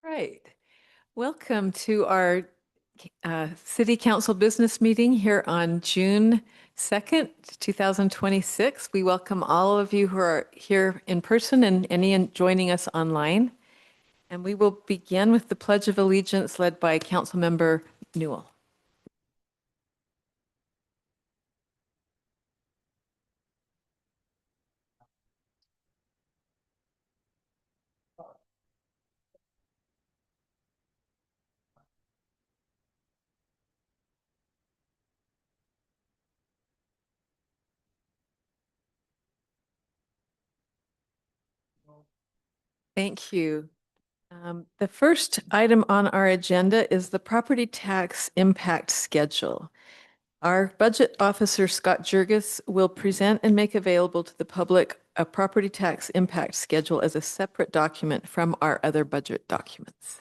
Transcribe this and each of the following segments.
Right. Welcome to our City Council business meeting here on June 2nd, 2026. We welcome all of you who are here in person and any joining us online. And we will begin with the Pledge of Allegiance led by Councilmember Newell. Thank you. The first item on our agenda is the property tax impact schedule. Our budget officer, Scott Jurgis, will present and make available to the public a property tax impact schedule as a separate document from our other budget documents.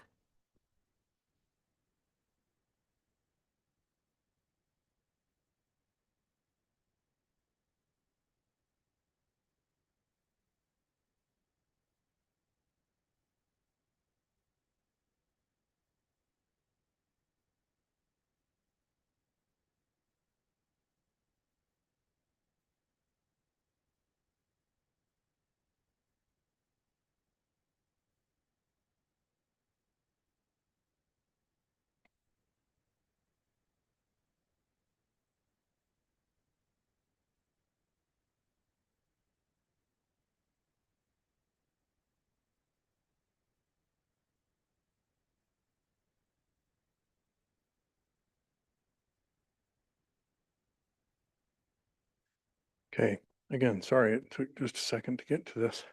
Okay, again, sorry, it took just a second to get to this.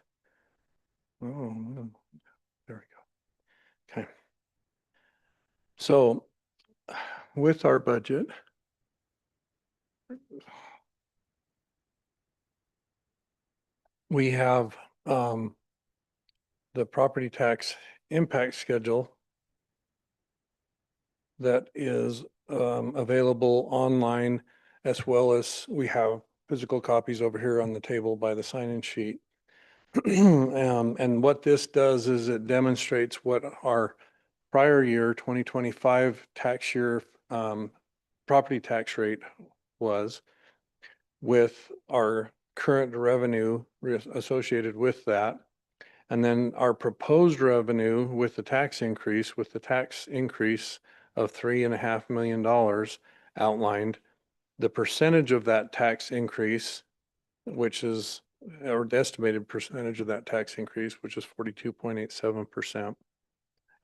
Oh, there we go. Okay. So with our budget, we have the property tax impact schedule that is available online, as well as we have physical copies over here on the table by the sign-in sheet. And what this does is it demonstrates what our prior year 2025 tax year property tax rate was with our current revenue associated with that. And then our proposed revenue with the tax increase, of $3.5 million outlined, the percentage of that tax increase, which is, or the estimated percentage of that tax increase, which is 42.87%.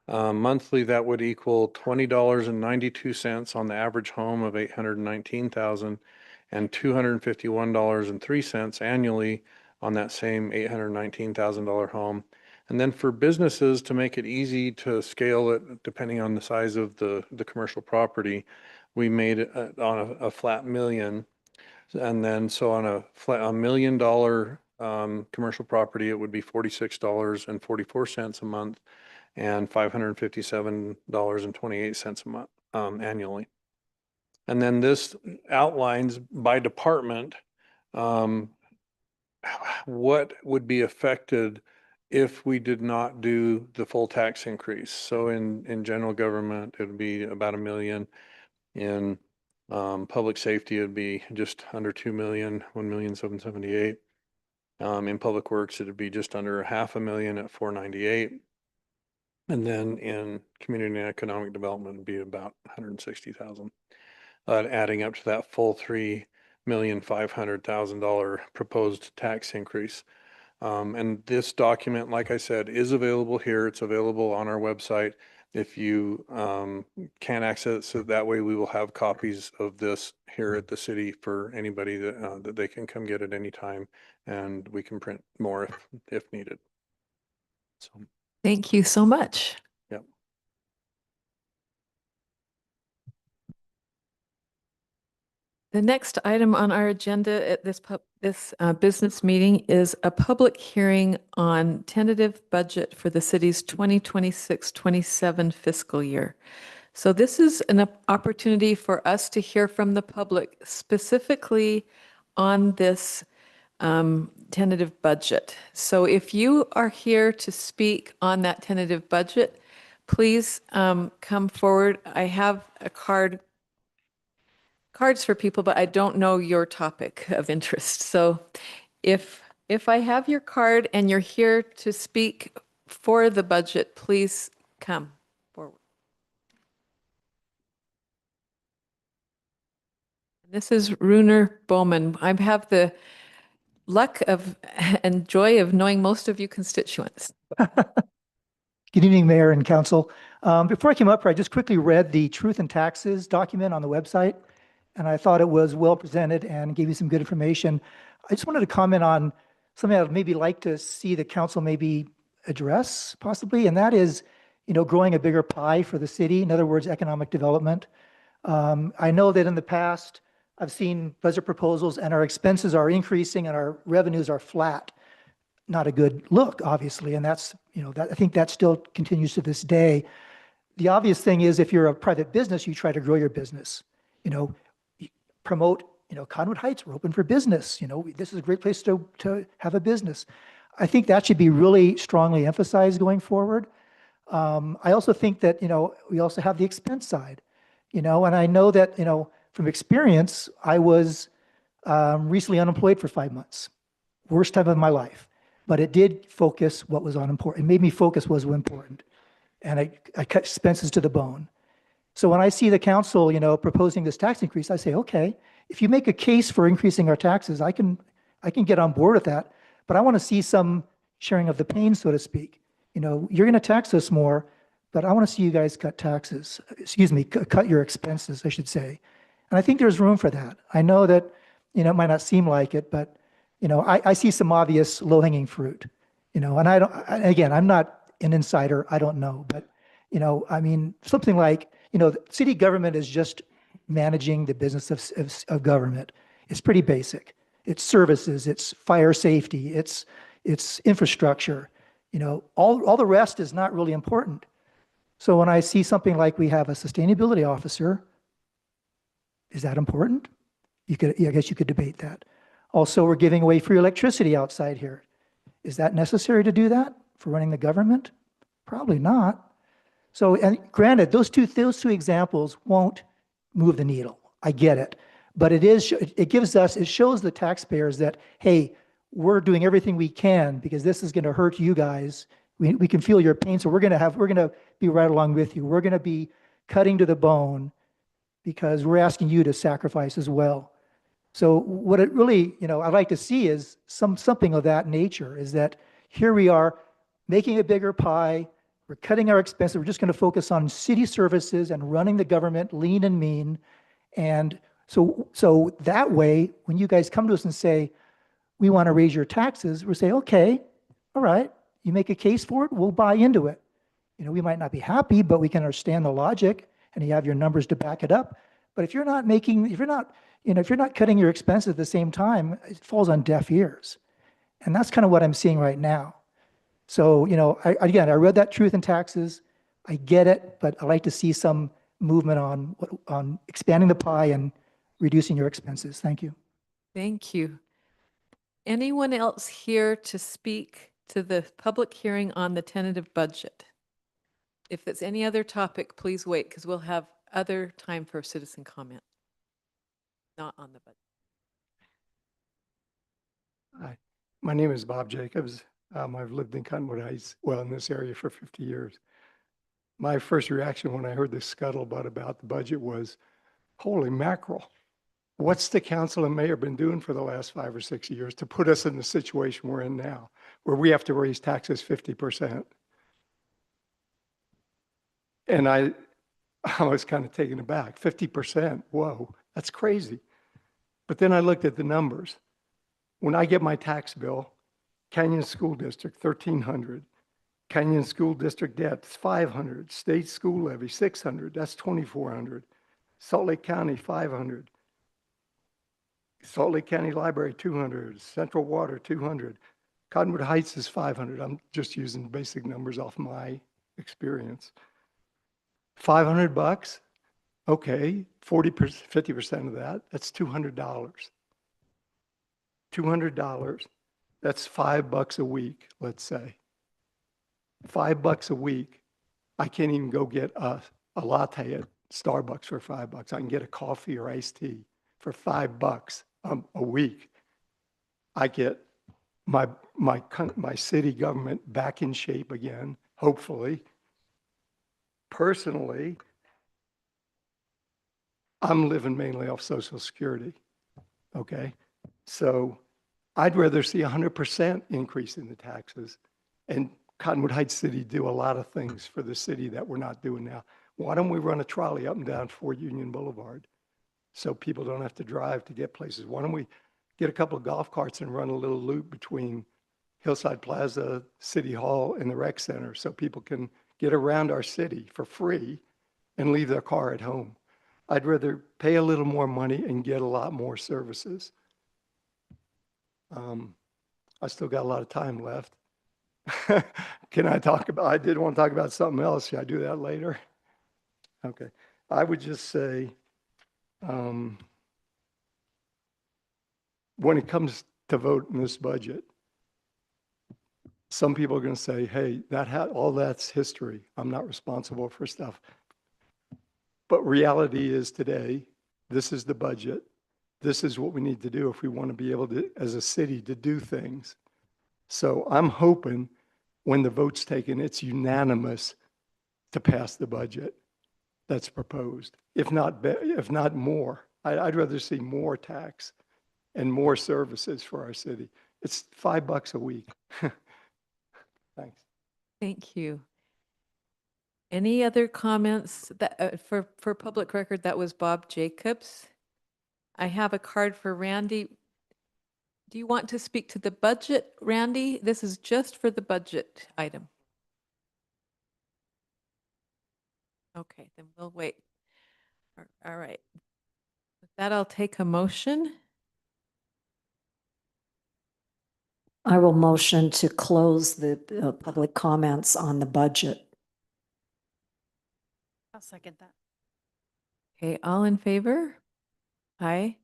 Monthly, that would equal $20.92 on the average home of 819,000 and $251.03 annually on that same $819,000 home. And then for businesses, to make it easy to scale it depending on the size of the commercial property, we made it on a flat million. And then so on a $1 million commercial property, it would be $46.44 a month and $557.28 a month annually. And then this outlines by department what would be affected if we did not do the full tax increase. So in general government, it would be about $1 million. In public safety, it would be just under $2 million, $1,778,000. In public works, it would be just under $500,000 at $498,000. And then in community and economic development, it'd be about $160,000, adding up to that full $3,500,000 proposed tax increase. And this document, like I said, is available here. It's available on our website. If you can't access it that way, we will have copies of this here at the city for anybody that they can come get at any time, and we can print more if needed. So. Thank you so much. Yep. The next item on our agenda at this business meeting is a public hearing on tentative budget for the city's 2026-27 fiscal year. So this is an opportunity for us to hear from the public specifically on this tentative budget. So if you are here to speak on that tentative budget, please come forward. I have a cards for people, but I don't know your topic of interest. So if I have your card and you're here to speak for the budget, please come forward. This is Runer Bowman. I have the luck of and joy of knowing most of you constituents. Good evening, Mayor and Council. Before I came up here, I just quickly read the Truth and Taxes document on the website, and I thought it was well presented and gave you some good information. I just wanted to comment on something I'd maybe like to see the council maybe address possibly, and that is, growing a bigger pie for the city. In other words, economic development. I know that in the past, I've seen budget proposals and our expenses are increasing and our revenues are flat. Not a good look, obviously, and that's, I think that still continues to this day. The obvious thing is if you're a private business, you try to grow your business, you promote, Conwood Heights, we're open for business, this is a great place to have a business. I think that should be really strongly emphasized going forward. I also think that, we also have the expense side, and I know that, from experience, I was recently unemployed for 5 months, worst time of my life. But it did focus what was unimportant. It made me focus what was important. And I cut expenses to the bone. So when I see the council, proposing this tax increase, I say, okay, if you make a case for increasing our taxes, I can get on board with that. But I want to see some sharing of the pain, so to speak. You're going to tax us more, but I want to see you guys cut taxes. Excuse me, cut your expenses, I should say. And I think there's room for that. I know that, it might not seem like it, but I see some obvious low-hanging fruit, and again, I'm not an insider, I don't know, but, I mean, something like, the city government is just managing the business of government. It's pretty basic. It's services, it's fire safety, it's infrastructure, all the rest is not really important. So when I see something like we have a sustainability officer, is that important? I guess you could debate that. Also, we're giving away free electricity outside here. Is that necessary to do that for running the government? Probably not. So, and granted, those two examples won't move the needle. I get it. But it shows the taxpayers that, hey, we're doing everything we can because this is going to hurt you guys. We can feel your pain, so we're going to be right along with you. We're going to be cutting to the bone because we're asking you to sacrifice as well. So what it really, I'd like to see is something of that nature, is that here we are making a bigger pie, we're cutting our expenses, we're just going to focus on city services and running the government lean and mean. And so that way, when you guys come to us and say, we want to raise your taxes, we'll say, okay, all right, you make a case for it, we'll buy into it. We might not be happy, but we can understand the logic and you have your numbers to back it up. But if you're not cutting your expenses at the same time, it falls on deaf ears. And that's kind of what I'm seeing right now. So, I read that Truth and Taxes. I get it, but I like to see some movement on expanding the pie and reducing your expenses. Thank you. Thank you. Anyone else here to speak to the public hearing on the tentative budget? If it's any other topic, please wait because we'll have other time for citizen comment. Not on the budget. Hi, my name is Bob Jacobs. I've lived in Cottonwood Heights, in this area for 50 years. My first reaction when I heard this scuttlebutt about the budget was, holy mackerel. What's the council and mayor been doing for the last 5 or 6 years to put us in the situation we're in now, where we have to raise taxes 50%? And I was kind of taken aback. 50%, whoa, that's crazy. But then I looked at the numbers. When I get my tax bill, Canyon School District, $1,300. Canyon School District debt, $500. State school levy, $600. That's $2,400. Salt Lake County, $500. Salt Lake County Library, $200. Central Water, $200. Cottonwood Heights is $500. I'm just using basic numbers off my experience. $500, okay, 40%, 50% of that, that's $200. $200, that's $5 a week, let's say. $5 a week. I can't even go get a latte at Starbucks for $5. I can get a coffee or iced tea for $5 a week. I get my city government back in shape again, hopefully. Personally, I'm living mainly off Social Security, okay? So I'd rather see 100% increase in the taxes and Cottonwood Heights City do a lot of things for the city that we're not doing now. Why don't we run a trolley up and down Fort Union Boulevard so people don't have to drive to get places? Why don't we get a couple of golf carts and run a little loop between Hillside Plaza, City Hall, and the rec center so people can get around our city for free and leave their car at home? I'd rather pay a little more money and get a lot more services. I still got a lot of time left. Can I talk about, I did want to talk about something else. Should I do that later? Okay. I would just say, when it comes to voting this budget, some people are going to say, hey, all that's history. I'm not responsible for stuff. But reality is today, this is the budget. This is what we need to do if we want to be able to, as a city, to do things. So I'm hoping when the vote's taken, it's unanimous to pass the budget that's proposed. If not more, I'd rather see more tax and more services for our city. It's $5 a week. Thanks. Thank you. Any other comments that, for public record, that was Bob Jacobs. I have a card for Randy. Do you want to speak to the budget, Randy? This is just for the budget item. Okay, then we'll wait. All right. With that, I'll take a motion. I will motion to close the public comments on the budget. I'll second that. Okay, all in favor? Aye.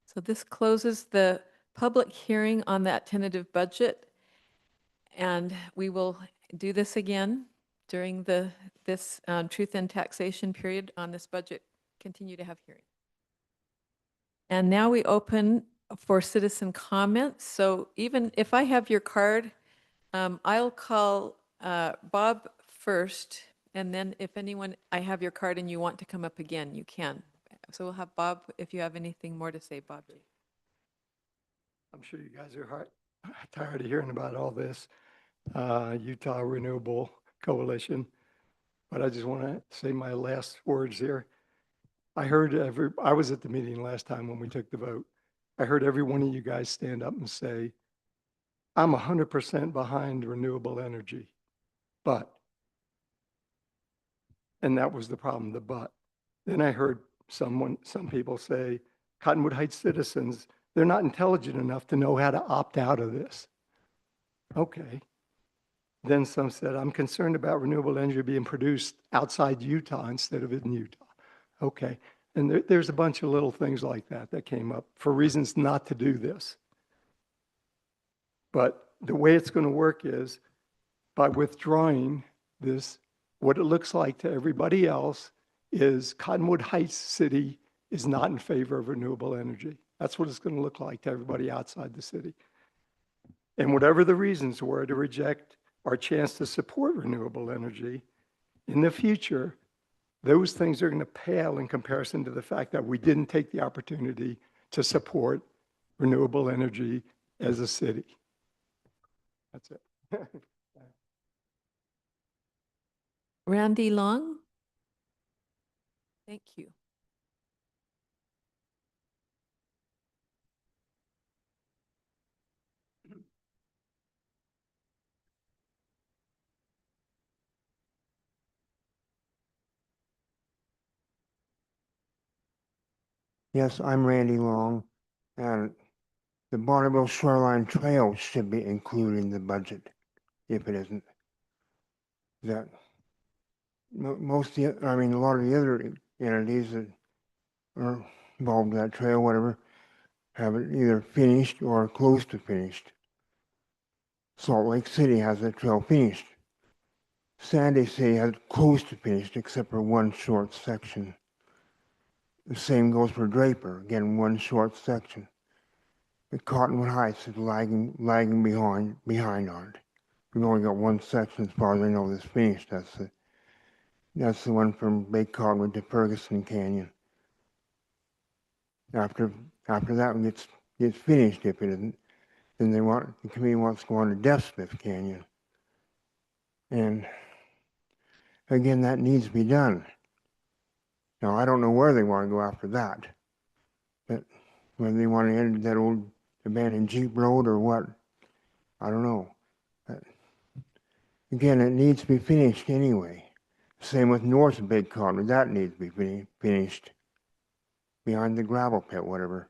So this closes the public hearing on that tentative budget. And we will do this again during this truth and taxation period on this budget, continue to have hearing. And now we open for citizen comments. So even if I have your card, I'll call Bob first. And then if anyone, I have your card and you want to come up again, you can. So we'll have Bob, if you have anything more to say, Bob. I'm sure you guys are tired of hearing about all this, Utah Renewable Coalition. But I just want to say my last words here. I was at the meeting last time when we took the vote. I heard every one of you guys stand up and say, I'm 100% behind renewable energy, but, and that was the problem, the but. Then I heard some people say, Cottonwood Heights citizens, they're not intelligent enough to know how to opt out of this. Okay. Then some said, I'm concerned about renewable energy being produced outside Utah instead of in Utah. Okay. And there's a bunch of little things like that came up for reasons not to do this. But the way it's going to work is by withdrawing this, what it looks like to everybody else is Cottonwood Heights City is not in favor of renewable energy. That's what it's going to look like to everybody outside the city. And whatever the reasons were to reject our chance to support renewable energy, in the future, those things are going to pale in comparison to the fact that we didn't take the opportunity to support renewable energy as a city. That's it. Randy Long? Thank you. Yes, I'm Randy Long, and the Bonneville Shoreline Trail should be included in the budget, if it isn't. That most, a lot of the other entities that are involved in that trail, whatever, have it either finished or close to finished. Salt Lake City has that trail finished. Sandy Sea has close to finished except for one short section. The same goes for Draper, again, one short section. The Cottonwood Heights is lagging behind on it. We've only got one section as far as I know that's finished. That's the one from Big Cottonwood to Ferguson Canyon. After that one gets finished, if it isn't, then the committee wants to go on to Death Smith Canyon. And again, that needs to be done. Now, I don't know where they want to go after that, but whether they want to end that old abandoned Jeep Road or what, I don't know. But again, it needs to be finished anyway. Same with North of Big Cottonwood, that needs to be finished behind the gravel pit, whatever.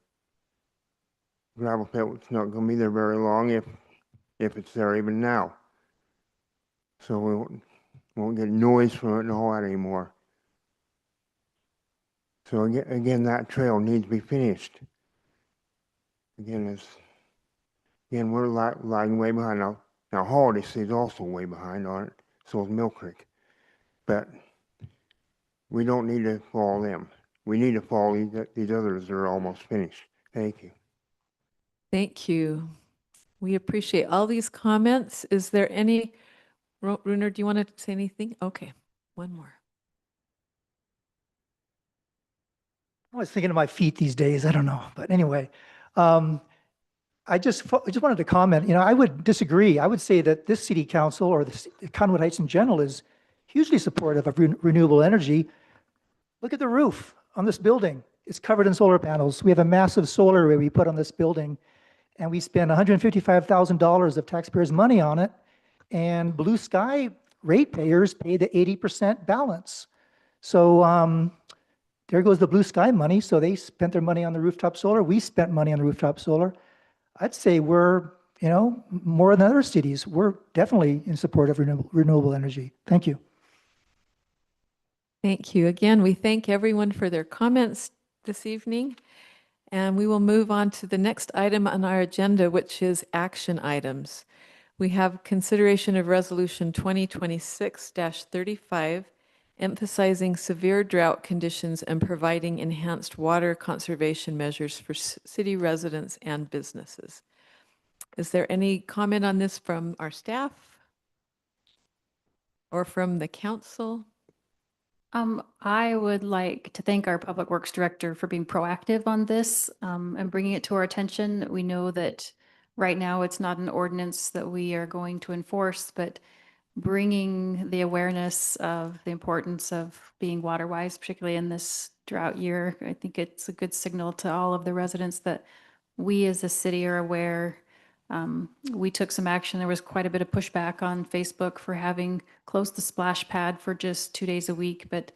Gravel pit, it's not going to be there very long if it's there even now. So we won't get noise from it and all that anymore. So again, that trail needs to be finished. Again, we're lagging way behind now. Now Holiday Sea is also way behind on it. So is Mill Creek. But we don't need to follow them. We need to follow these others that are almost finished. Thank you. Thank you. We appreciate all these comments. Is there any, Runer, do you want to say anything? Okay, one more. I was thinking of my feet these days. I don't know. But anyway, I just wanted to comment. You know, I would disagree. I would say that this city council or the Cottonwood Heights in general is hugely supportive of renewable energy. Look at the roof on this building. It's covered in solar panels. We have a massive solar array we put on this building, and we spend $155,000 of taxpayers' money on it. And Blue Sky ratepayers pay the 80% balance. So there goes the Blue Sky money. So they spent their money on the rooftop solar. We spent money on the rooftop solar. I'd say we're, you know, more than other cities. We're definitely in support of renewable energy. Thank you. Thank you. Again, we thank everyone for their comments this evening. And we will move on to the next item on our agenda, which is action items. We have consideration of resolution 2026-35, emphasizing severe drought conditions and providing enhanced water conservation measures for city residents and businesses. Is there any comment on this from our staff or from the council? I would like to thank our Public Works Director for being proactive on this and bringing it to our attention. We know that right now it's not an ordinance that we are going to enforce, but bringing the awareness of the importance of being water wise, particularly in this drought year, I think it's a good signal to all of the residents that we as a city are aware. We took some action. There was quite a bit of pushback on Facebook for having closed the splash pad for just 2 days a week, but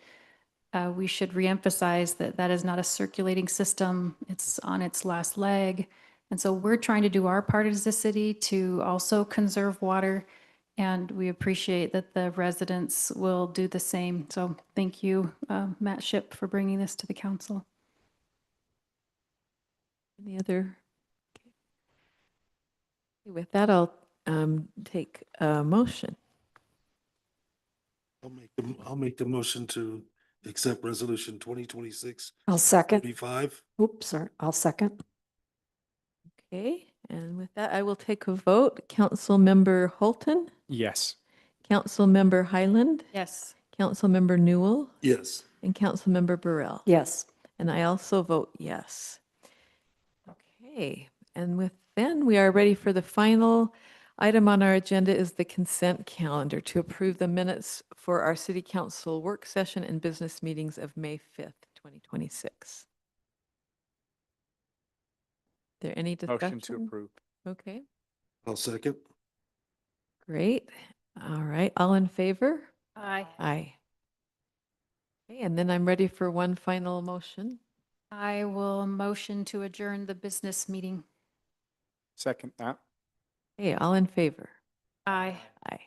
we should reemphasize that that is not a circulating system. It's on its last leg. And so we're trying to do our part as a city to also conserve water. And we appreciate that the residents will do the same. So thank you, Matt Shipp, for bringing this to the council. Any other? Okay. With that, I'll take a motion. I'll make the motion to accept resolution 2026-35. I'll second. Oops, sorry. I'll second. Okay, and with that, I will take a vote. Councilmember Holton, Yes. Councilmember Highland, Yes. Councilmember Newell, Yes. and Councilmember Burrell. Yes. And I also vote yes. Okay, and then we are ready for the final item on our agenda is the consent calendar to approve the minutes for our city council work session and business meetings of May 5th, 2026. There any discussion? Motion to approve. Okay, I'll second. great. All right, all in favor? Aye. Aye. Okay, and then I'm ready for one final motion. I will motion to adjourn the business meeting. Second that. Hey, all in favor? Aye. Aye.